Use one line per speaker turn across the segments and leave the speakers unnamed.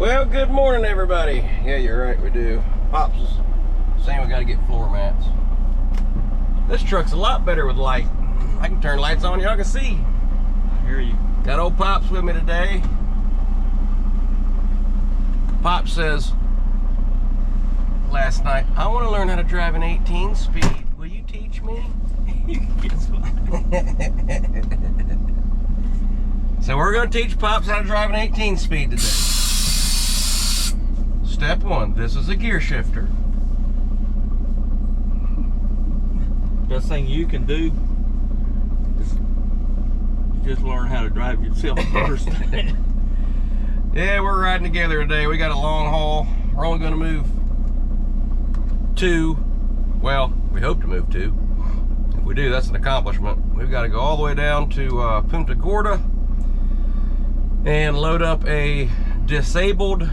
Well, good morning, everybody. Yeah, you're right, we do. Pops is saying we gotta get floor mats. This truck's a lot better with light. I can turn lights on, y'all can see.
I hear you.
Got old Pops with me today. Pop says last night, I want to learn how to drive an 18 speed. Will you teach me?
Guess what?
So we're going to teach Pops how to drive an 18 speed today. Step one, this is a gear shifter.
Best thing you can do is just learn how to drive yourself first.
Yeah, we're riding together today. We got a long haul. We're only going to move 2. Well, we hope to move 2. If we do, that's an accomplishment. We've got to go all the way down to Punta Gorda and load up a disabled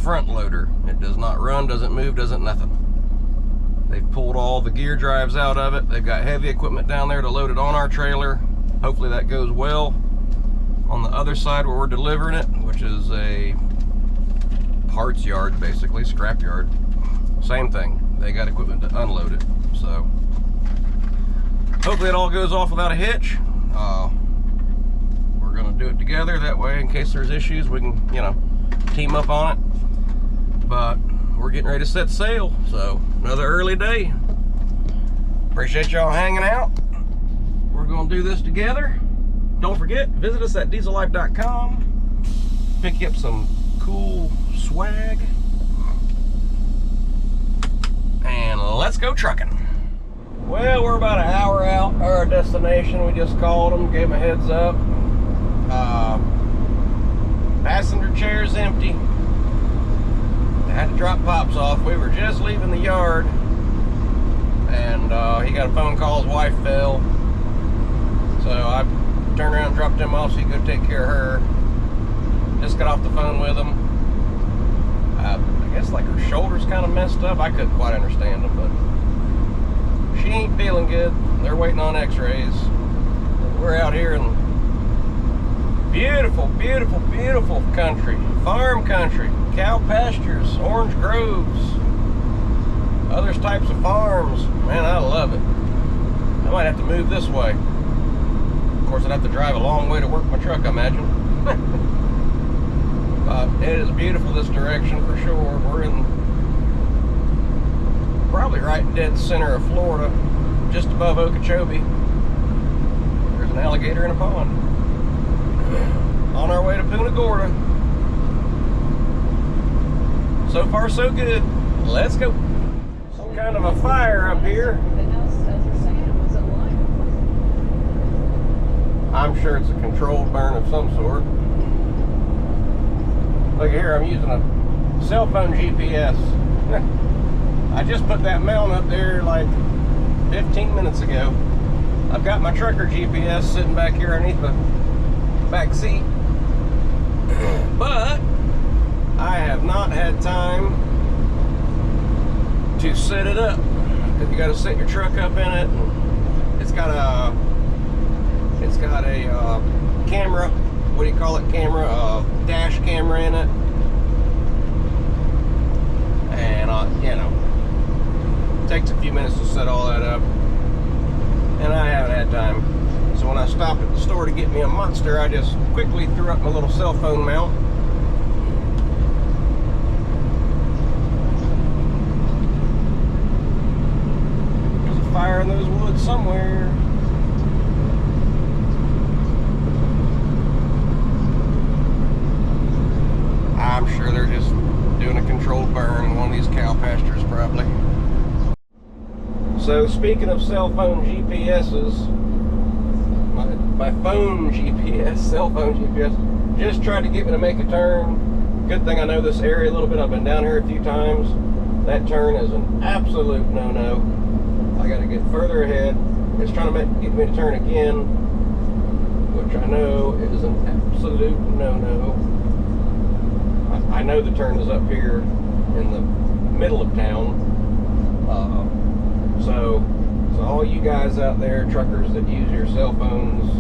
front loader. It does not run, doesn't move, doesn't nothing. They've pulled all the gear drives out of it. They've got heavy equipment down there to load it on our trailer. Hopefully that goes well. On the other side where we're delivering it, which is a parts yard, basically, scrap yard, same thing. They got equipment to unload it. So hopefully it all goes off without a hitch. We're gonna do it together. That way, in case there's issues, we can, you know, team up on it. But we're getting ready to set sail, so another early day. Appreciate y'all hanging out. We're gonna do this together. Don't forget, visit us at diesellife.com. Pick you up some cool swag. And let's go trucking. Well, we're about an hour out of our destination. We just called them, gave them a heads up. Passenger chair's empty. I had to drop Pops off. We were just leaving the yard, and he got a phone call. His wife fell, so I turned around and dropped him off so he could go take care of her. Just got off the phone with him. I guess like her shoulder's kind of messed up. I couldn't quite understand them, but she ain't feeling good. They're waiting on x-rays. We're out here in beautiful, beautiful, beautiful country. Farm country. Cow pastures, orange groves, other types of farms. Man, I love it. I might have to move this way. Of course, I'd have to drive a long way to work my truck, I imagine. But it is beautiful this direction for sure. We're in probably right dead center of Florida, just above Okeechobee. There's an alligator in a pond. On our way to Punta Gorda. So far, so good. Let's go. Some kind of a fire up here. I'm sure it's a controlled burn of some sort. Look here, I'm using a cell phone GPS. I just put that mount up there like 15 minutes ago. I've got my trucker GPS sitting back here underneath the back seat. But I have not had time to set it up, because you got to set your truck up in it. And it's got a camera. What do you call it? Camera, dash camera in it. And you know, it takes a few minutes to set all that up, and I haven't had time. So when I stopped at the store to get me a Monster, I just quickly threw up my little cell phone mount. Fire in those woods somewhere. I'm sure they're just doing a controlled burn in one of these cow pastures probably. So speaking of cell phone GPSs, my phone GPS, cell phone GPS, just tried to get me to make a turn. Good thing I know this area a little bit. I've been down here a few times. That turn is an absolute no-no. I got to get further ahead. It's trying to get me to turn again, which I know is an absolute no-no. I know the turn is up here in the middle of town. So all you guys out there, truckers that use your cell phones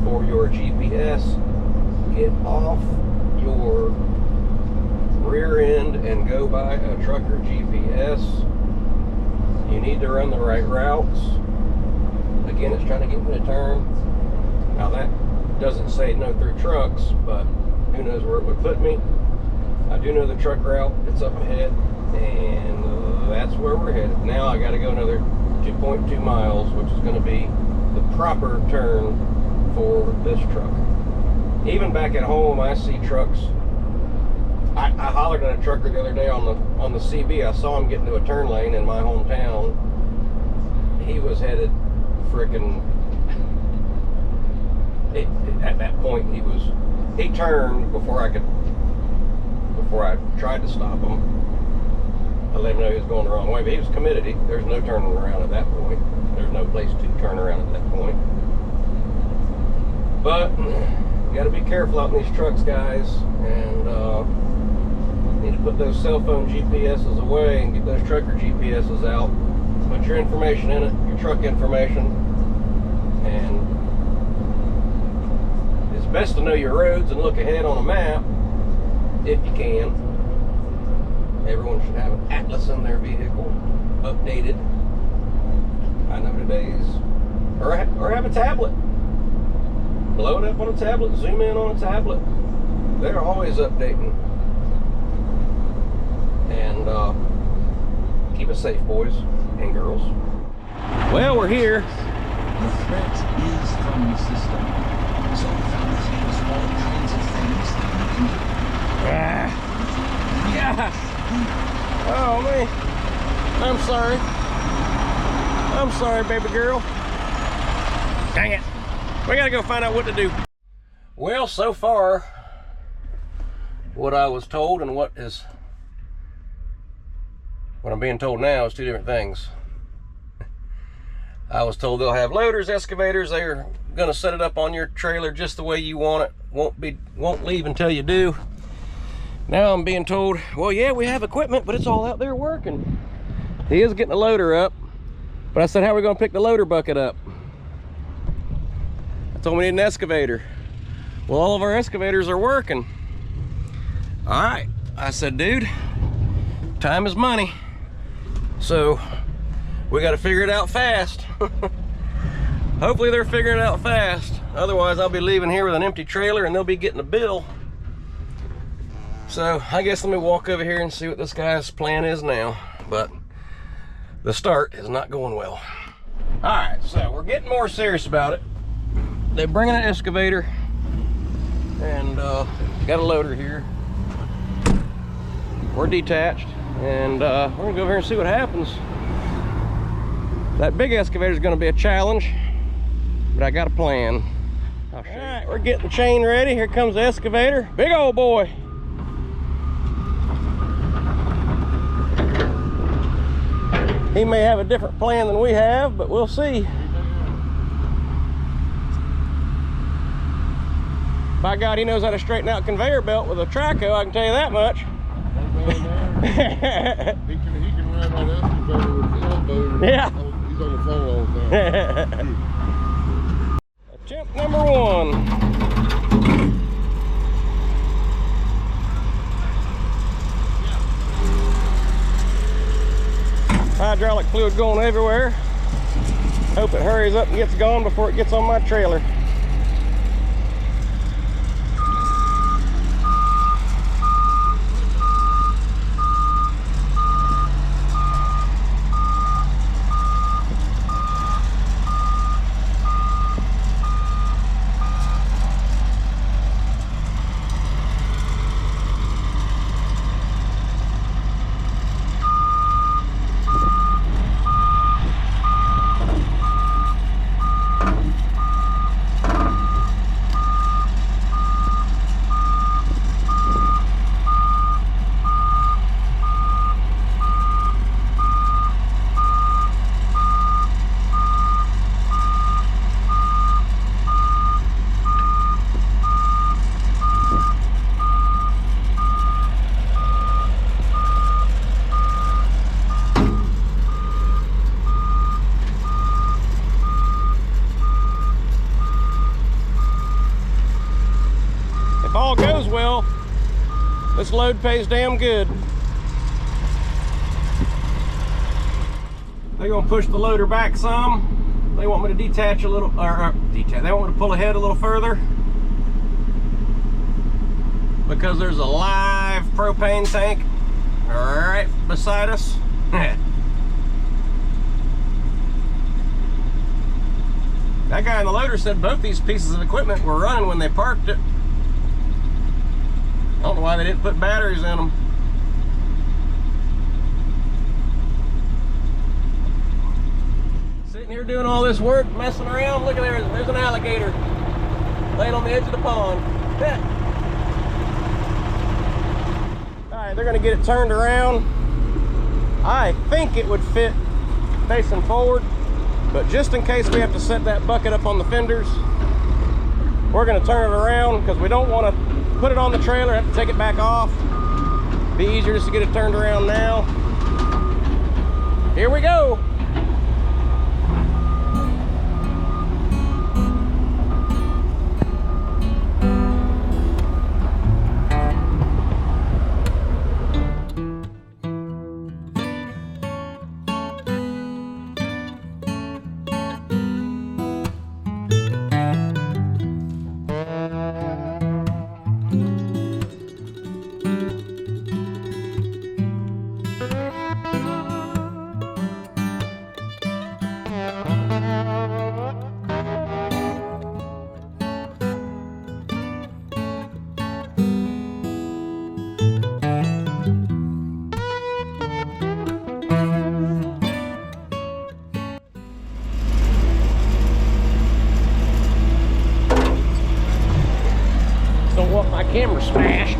for your GPS, get off your and go by a trucker GPS. You need to run the right routes. Again, it's trying to get me to turn. Now that doesn't say no through trucks, but who knows where it would put me. I do know the truck route, it's up ahead, and that's where we're headed. Now I gotta go another 2.2 miles, which is gonna be the proper turn for this truck. Even back at home, I see trucks. I hollered at a trucker the other day on the CB. I saw him get into a turn lane in my hometown. He was headed frickin'. At that point, he turned before I tried to stop him. I let him know he was going the wrong way, but he was committed. There's no turning around at that point. There's no place to turn around at that point. But you got to be careful out in these trucks, guys, and need to put those cell phone GPSs away and get those trucker GPSs out. Put your information in it, your truck information, and it's best to know your roads and look ahead on a map if you can. Everyone should have an atlas in their vehicle, updated. I know today's, or have a tablet. Blow it up on a tablet, zoom in on a tablet. They're always updating. And keep it safe, boys and girls. Well, we're here.
The threat is from the system. So we found that there's all kinds of things that you can do.
Yeah. Oh, man. I'm sorry. I'm sorry, baby girl. Dang it. We gotta go find out what to do. Well, so far, what I was told and what I'm being told now is two different things. I was told they'll have loaders, excavators. They're gonna set it up on your trailer just the way you want it. Won't leave until you do. Now I'm being told, well, yeah, we have equipment, but it's all out there working. He is getting a loader up, but I said, how are we gonna pick the loader bucket up? I told him we need an excavator. Well, all of our excavators are working. All right, I said, dude, time is money. So we got to figure it out fast. Hopefully they're figuring it out fast. Otherwise, I'll be leaving here with an empty trailer and they'll be getting a bill. So I guess let me walk over here and see what this guy's plan is now. But the start is not going well. All right, so we're getting more serious about it. They're bringing an excavator and got a loader here. We're detached, and we're gonna go over here and see what happens. That big excavator is gonna be a challenge, but I got a plan. All right, we're getting the chain ready. Here comes the excavator. Big old boy. He may have a different plan than we have, but we'll see. By God, he knows how to straighten out a conveyor belt with a traco, I can tell you that much.
he can run that excavator with his elbow.
Yeah.
He's on the phone all the time.
Attempt number one. Hydraulic fluid going everywhere. Hope it hurries up and gets gone before it gets on my trailer. If all goes well, this load pays damn good. They're gonna push the loader back some. They want me to detach a little, detach. They want me to pull ahead a little further because there's a live propane tank right beside us. That guy in the loader said both these pieces of equipment were running when they parked it. I don't know why they didn't put batteries in them. Sitting here doing all this work, messing around. Look at there, there's an alligator laying on the edge of the pond. All right, they're gonna get it turned around. I think it would fit facing forward, but just in case we have to set that bucket up on the fenders, we're gonna turn it around because we don't want to put it on the trailer, have to take it back off. Be easier just to get it turned around now. Here we go. Don't want my camera smashed.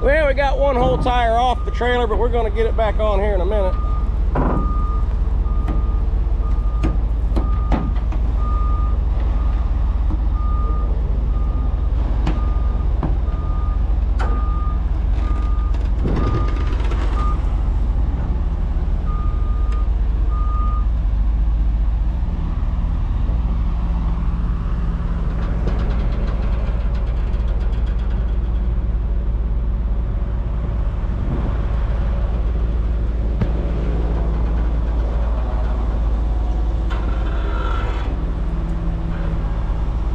Well, we got one whole tire off the trailer, but we're going to get it back on here in a minute.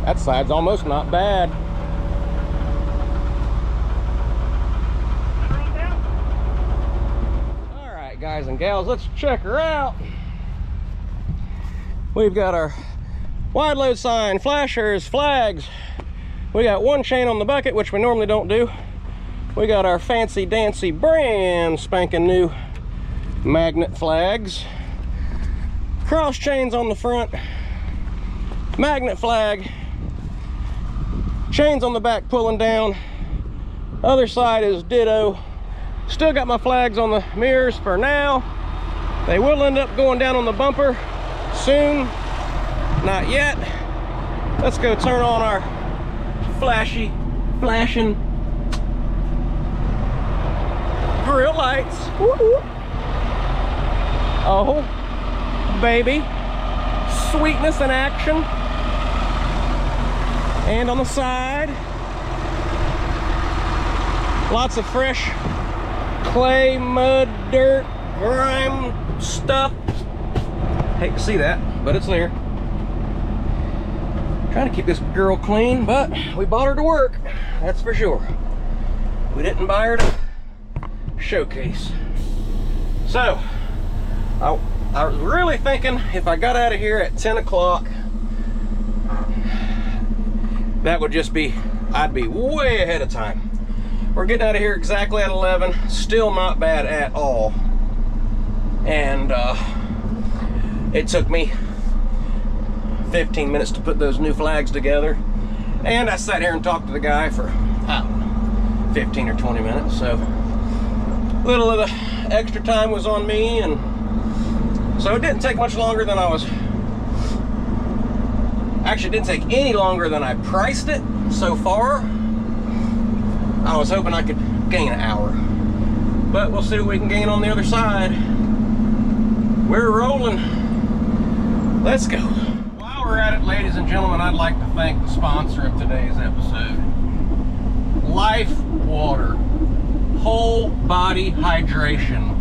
That side's almost not bad. All right, guys and gals, let's check her out. We've got our wide load sign, flashers, flags. We got one chain on the bucket, which we normally don't do. We got our fancy dancy brand spanking new magnet flags. Cross chains on the front, magnet flag. Chains on the back pulling down. Other side is ditto. Still got my flags on the mirrors for now. They will end up going down on the bumper soon. Not yet. Let's go turn on our flashing grill lights. Woo-hoo. Oh, baby. Sweetness in action. And on the side, lots of fresh clay, mud, dirt, grime stuff. Hate to see that, but it's there. Trying to keep this girl clean, but we bought her to work, that's for sure. We didn't buy her to showcase. So, I was really thinking if I got out of here at 10 o'clock, that would just be, I'd be way ahead of time. We're getting out of here exactly at 11. Still not bad at all. And it took me 15 minutes to put those new flags together. And I sat here and talked to the guy for, I don't know, 15 or 20 minutes. So a little of the extra time was on me, and so it didn't take much longer than I was, actually it didn't take any longer than I priced it so far. I was hoping I could gain an hour, but we'll see what we can gain on the other side. We're rolling. Let's go. While we're at it, ladies and gentlemen, I'd like to thank the sponsor of today's episode, Life Water. Whole body hydration.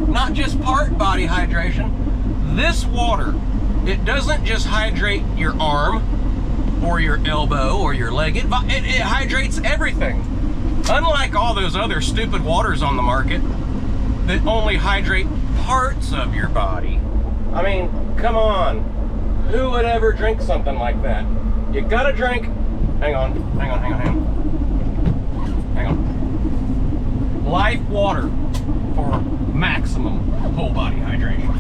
Not just part body hydration. This water, it doesn't just hydrate your arm or your elbow or your leg. It hydrates everything. Unlike all those other stupid waters on the market that only hydrate parts of your body. I mean, come on. Who would ever drink something like that? You gotta drink. Hang on. Life Water for maximum whole body hydration.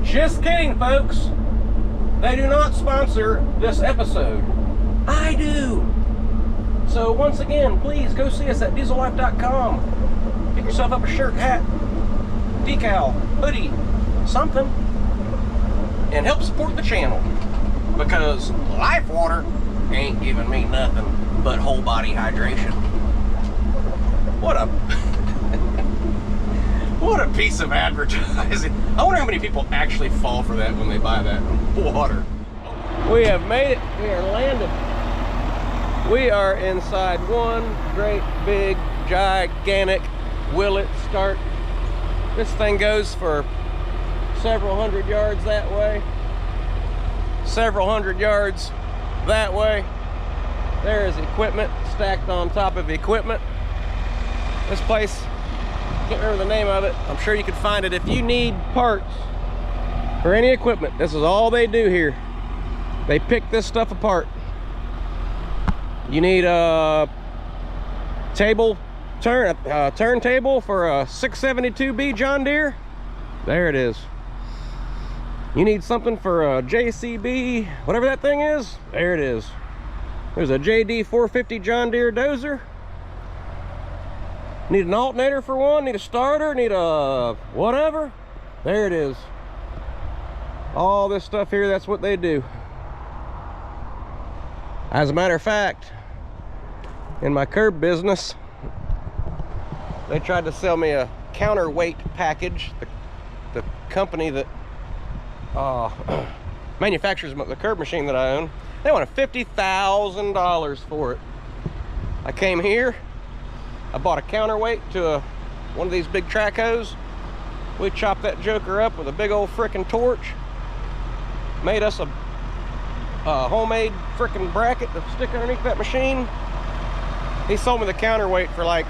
Just kidding, folks. They do not sponsor this episode. I do. So once again, please go see us at diesellife.com. Get yourself up a shirt, hat, decal, hoodie, something, and help support the channel, because Life Water ain't giving me nothing but whole body hydration. What a what a piece of advertising. I wonder how many people actually fall for that when they buy that water. We have made it. We are landed. We are inside one great big gigantic will it start. This thing goes for several hundred yards that way, several hundred yards that way. There is equipment stacked on top of equipment. This place, can't remember the name of it. I'm sure you can find it if you need parts for any equipment. This is all they do here. They pick this stuff apart. You need a turntable for a 672B John Deere. There it is. You need something for a JCB, whatever that thing is. There it is. There's a JD 450 John Deere dozer. Need an alternator for one, need a starter, need a whatever. There it is. All this stuff here, that's what they do. As a matter of fact, in my curb business, they tried to sell me a counterweight package. The company that manufactures the curb machine that I own, they wanted $50,000 for it. I came here, I bought a counterweight to one of these big track hoes. We chopped that joker up with a big old frickin' torch, made us a homemade frickin' bracket to stick underneath that machine. He sold me the counterweight for like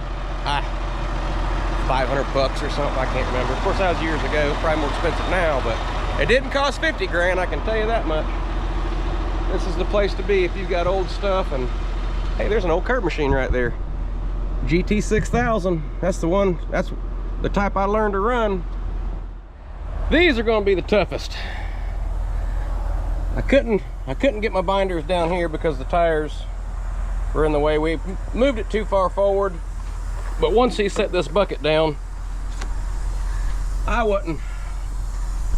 500 bucks or something, I can't remember. Of course, that was years ago, probably more expensive now, but it didn't cost 50 grand, I can tell you that much. This is the place to be if you've got old stuff. And hey, there's an old curb machine right there. GT 6000, that's the one, that's the type I learned to run. These are going to be the toughest. I couldn't get my binders down here because the tires were in the way. We moved it too far forward, but once he set this bucket down, I wasn't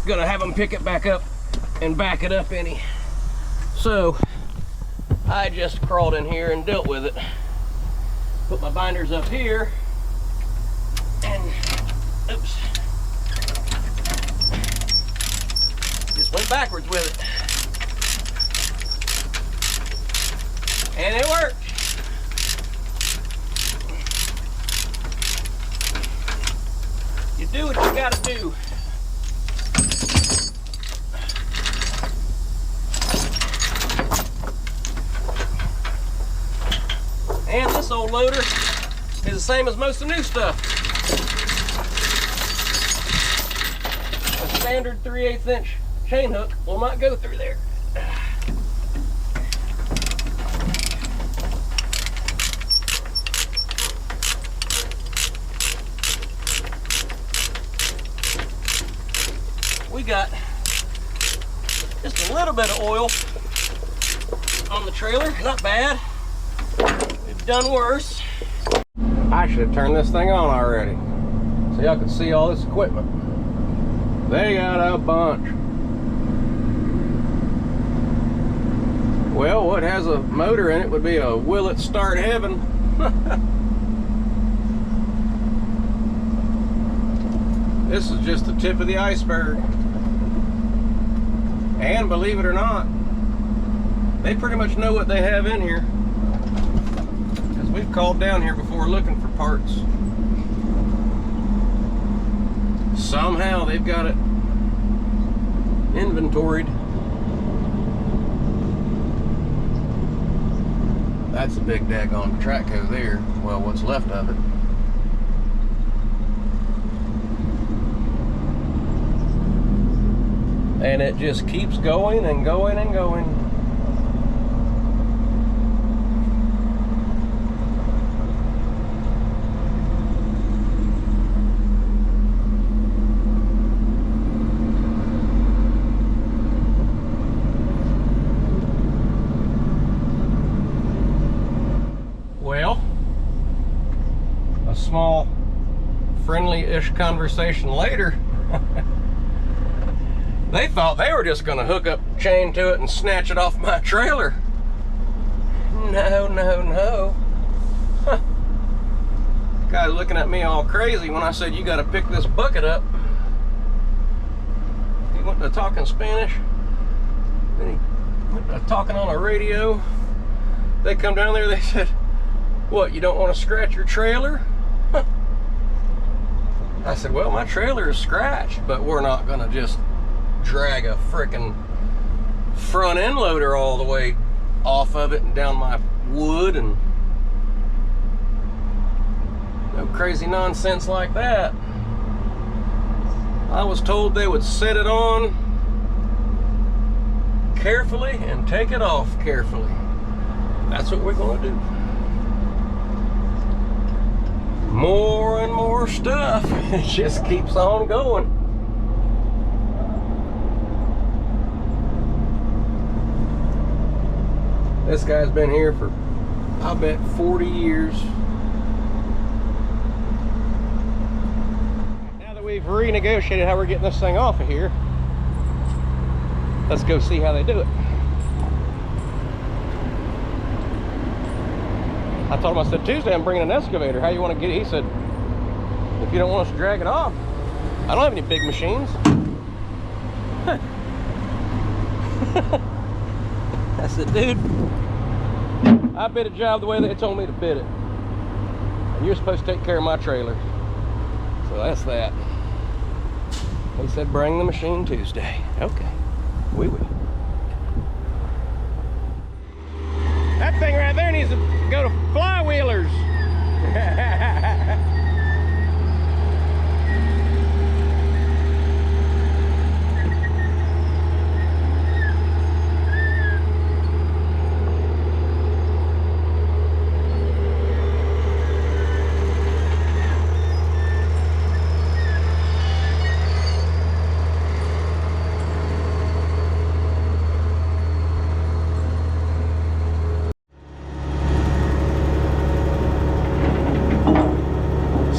gonna have him pick it back up and back it up any. So I just crawled in here and dealt with it. Put my binders up here and oops, just went backwards with it, and it worked. You do what you gotta do. And this old loader is the same as most of the new stuff. A standard 3/8 inch chain hook will not go through there. We got just a little bit of oil on the trailer. Not bad. We've done worse. I should have turned this thing on already, so y'all can see all this equipment. They got a bunch. Well, what has a motor in it would be a will it start heaven. This is just the tip of the iceberg. And believe it or not, they pretty much know what they have in here, because we've called down here before looking for parts. Somehow they've got it inventoried. That's a big daggone track over there. Well, what's left of it. And it just keeps going and going and going. Well, a small friendly-ish conversation later, they thought they were just gonna hook up a chain to it and snatch it off my trailer. No, no, no. Huh. Guy's looking at me all crazy when I said, you gotta pick this bucket up. He went to talking Spanish. Then he went to talking on a radio. They come down there, they said, what, you don't want to scratch your trailer? Huh. I said, well, my trailer is scratched, but we're not gonna just drag a frickin' front end loader all the way off of it and down my wood and no crazy nonsense like that. I was told they would set it on carefully and take it off carefully. That's what we're gonna do. More and more stuff. It just keeps on going. This guy's been here for, I bet, 40 years. Now that we've renegotiated how we're getting this thing off of here, let's go see how they do it. I told him, I said, Tuesday I'm bringing an excavator. How you want to get it? He said, if you don't want us to drag it off. I don't have any big machines. I said, dude, I bid a job the way they told me to bid it. And you're supposed to take care of my trailer. So that's that. He said, bring the machine Tuesday. Okay, we will. That thing right there needs to go to flywheelers.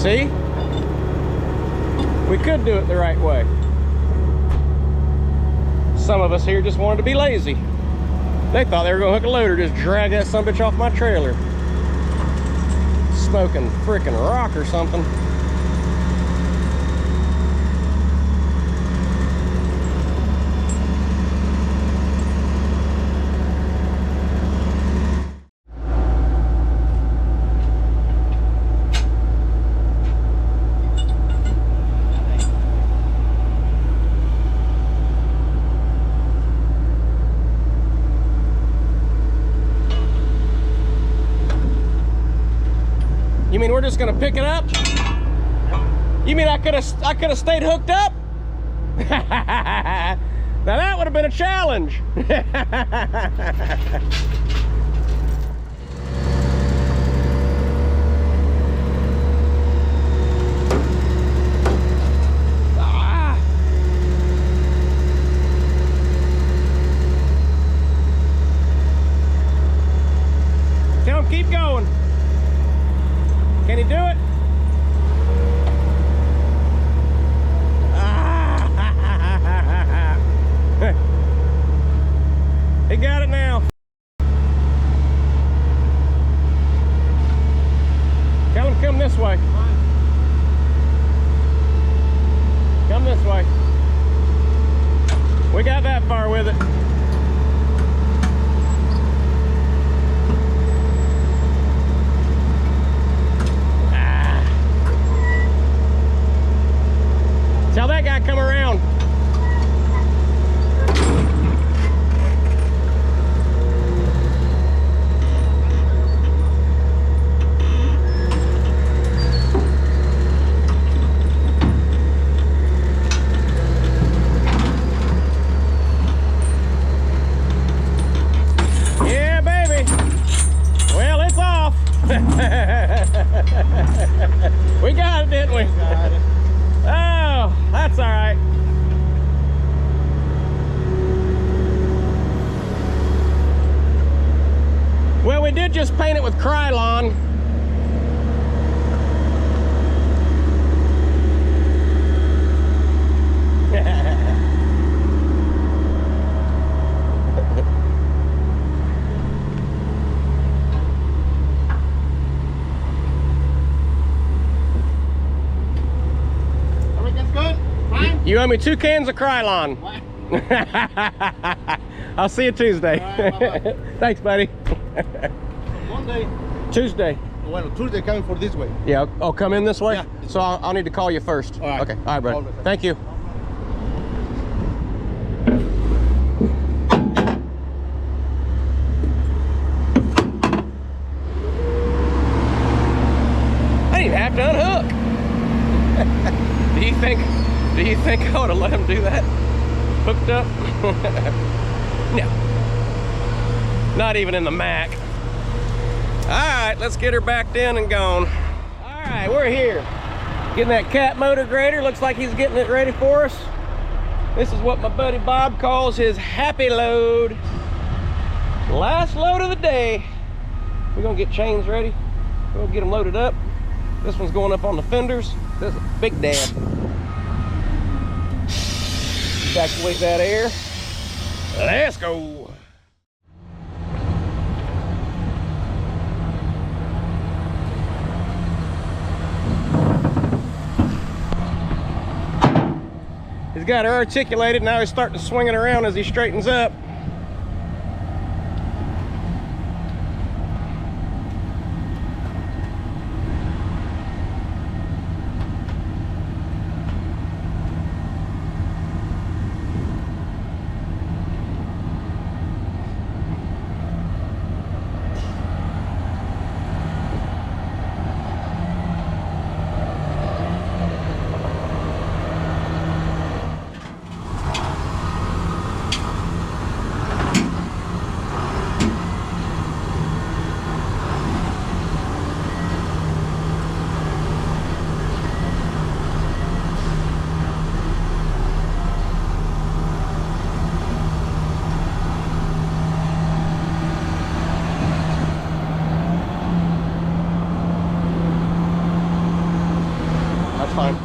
See? We could do it the right way. Some of us here just wanted to be lazy. They thought they were gonna hook a loader, just drag that sumbitch off my trailer. Smoking frickin' rock or something. You mean we're just gonna pick it up? You mean I could have stayed hooked up? Now that would have been a challenge. We got that far with it. Tell that guy come around. Yeah, baby. Well, it's off. We got it, didn't we?
Got it.
Oh, that's all right. Well, we did just paint it with Krylon.
Everything's good? Fine?
You owe me 2 cans of Krylon.
What?
I'll see you Tuesday.
All right, bye-bye.
Thanks, buddy.
Monday.
Tuesday.
Well, Tuesday coming for this way.
Yeah, I'll come in this way?
Yeah.
So I'll need to call you first.
All right.
Okay, all right, brother.
All right.
Thank you. I didn't have to unhook. Do you think I would have let him do that? Hooked up? No. Not even in the Mac. All right, let's get her backed in and gone. All right, we're here. Getting that cat motor grader. Looks like he's getting it ready for us. This is what my buddy Bob calls his happy load. Last load of the day. We're gonna get chains ready. We're gonna get them loaded up. This one's going up on the fenders. This is Big Dad. Evacuate that air. Let's go. He's got her articulated. Now he's starting to swing it around as he straightens up. Fine.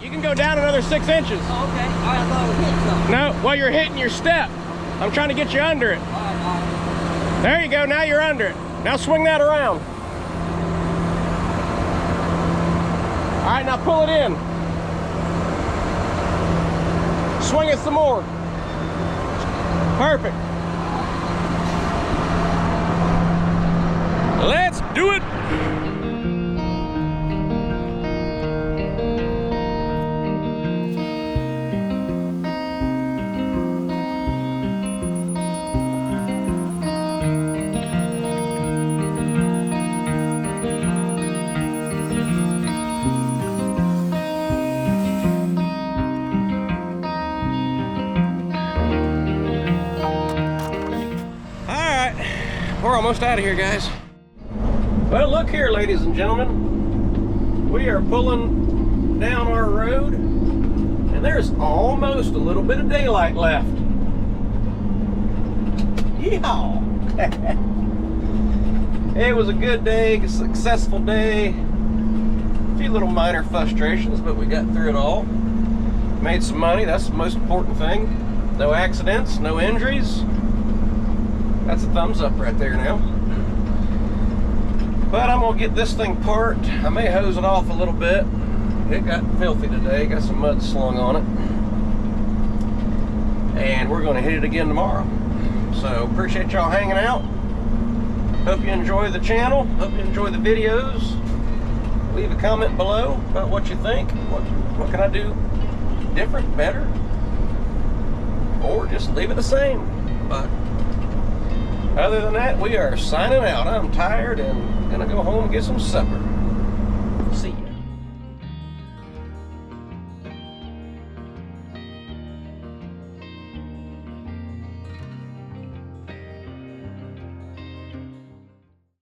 You can go down another 6 inches.
Oh, okay. All right, I thought I was hitting something.
No, well, you're hitting your step. I'm trying to get you under it.
All right.
There you go. Now you're under it. Now swing that around. All right, now pull it in. Swing it some more. Perfect. Let's do it. We're almost out of here, guys. Well, look here, ladies and gentlemen. We are pulling down our road, and there's almost a little bit of daylight left. Yeehaw! It was a good day, a successful day. A few little minor frustrations, but we got through it all. Made some money, that's the most important thing. No accidents, no injuries. That's a thumbs up right there now. But I'm gonna get this thing parked. I may hose it off a little bit. It got filthy today, got some mud slung on it. and we're going to hit it again tomorrow. So appreciate y'all hanging out. Hope you enjoy the channel. Hope you enjoy the videos. Leave a comment below about what you think. What can I do different, better, or just leave it the same. But other than that, we are signing out. I'm tired and gonna go home and get some supper.